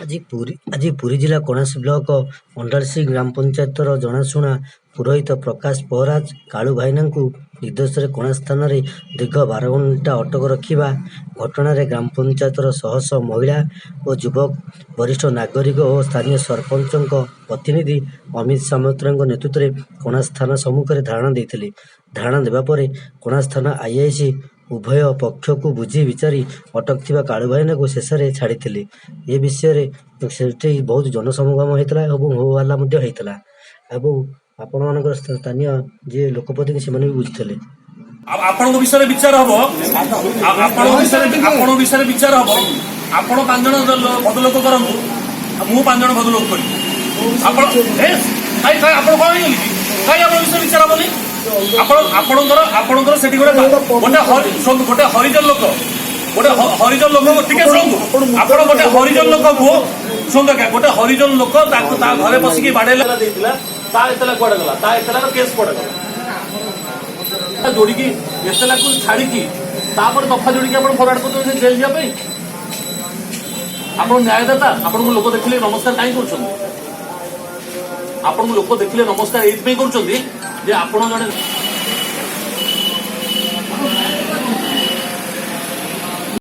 ଆଜି ପୁରୀ ଜିଲ୍ଲା କଣାସ ବ୍ଲକ ଅଣ୍ଡାଳସି ଗ୍ରାମ ପଞ୍ଚାୟତର ଜଣାଶୁଣା ପୁରୋହିତ ପ୍ରକାଶ ପହରାଜ କାଳୁ ଭାଇନାଙ୍କୁ ନିର୍ଦ୍ଦୋଷରେ କଣାସ ଥାନାରେ ଦୀର୍ଘ 12 ଘଣ୍ଟା ଅଟକ ରଖିବା ଘଟଣାରେ ଗ୍ରାମ ପଞ୍ଚାୟତର ଶହ ଶହ ମହିଳା ଓ ଯୁବକ, ବରିଷ୍ଠ ନାଗରିକ ଓ ସ୍ଥାନୀୟ ସରପଞ୍ଚଙ୍କ ପ୍ରତିନିଧି ଅମିତ ସାମନ୍ତରାୟଙ୍କ ନେତୃତ୍ୱରେ କଣାସ ଥାନା ସମ୍ମୁଖରେ ଧାରଣା ଦେଇଥିଲେ। ଧାରଣା ଦେବା ପରେ କଣାସ ଥାନା ଆଇଆଇସି ଉଭୟ ପକ୍ଷକୁ ବୁଝି ବିଚାରି ଅଟକ ଥିବା କାଳୁ ଭାଇନାଙ୍କୁ ଶେଷରେ ଛାଡ଼ିଥିଲେ। ଏ ବିଷୟରେ ସେଠି ବହୁତ ଜନସମାଗମ ହେଇଥିଲା ଏବଂ ହୋ ହଲ୍ଲା ମଧ୍ୟ ହେଇଥିଲା ଏବଂ ଆପଣମାନଙ୍କର ସ୍ଥାନୀୟ ଯିଏ ଲୋକପ୍ରତିନିଧି ସେମାନେ ବି ବୁଝିଥିଲେ। ଆପଣଙ୍କ ବିଷୟରେ ବିଚାର ହବ, ଆପଣଙ୍କ ବିଷୟରେ ବିଚାର ହବ। ଆପଣ 5 ଜଣ ଭଦ୍ରଲୋକ କରନ୍ତୁ, ମୁଁ 5 ଜଣ ଭଦ୍ରଲୋକ କରିବି। ଆପଣ ଆପଣ କଣ ହେଇଗଲି କି କାହିଁ ଆପଣଙ୍କ ବିଷୟରେ ବିଚାର ହବନି? ଆପଣଙ୍କର ସେଠି ଗୋଟେ ହରିଜନ ଲୋକ ଟିକେ ଶୁଣନ୍ତୁ। ଆପଣ ଗୋଟେ ହରିଜନ ଲୋକକୁ ଶୁଣନ୍ତୁ ଆଜ୍ଞା, ଗୋଟେ ହରିଜନ ଲୋକ ତାକୁ ତା ଘରେ ବସିକି ବାଡେଇଲା ଦେଇଥିଲା, ତା ଏତଲା କୁଆଡେ ଗଲା? ତା ଏତଲାର କେସ୍ କୁଆଡେ ଗଲା? ଯୋଡିକି ଏତଲାକୁ ଛାଡିକି ତାପରେ ଦଫା ଯୋଡିକି ଆପଣ ଫରୱାର୍ଡ କରୁଛନ୍ତି ଜେଲ ଯିବା ପାଇଁ। ଆପଣ ନ୍ୟାୟଦାତା, ଆପଣଙ୍କୁ ଲୋକ ଦେଖିଲେ ନମସ୍କାର କାହିଁ କରୁଛନ୍ତି? ଆପଣଙ୍କୁ ଲୋକ ଦେଖିଲେ ନମସ୍କାର ଏଇଥିପାଇଁ କରୁଛନ୍ତି ଯେ ଆପଣ ଜଣେ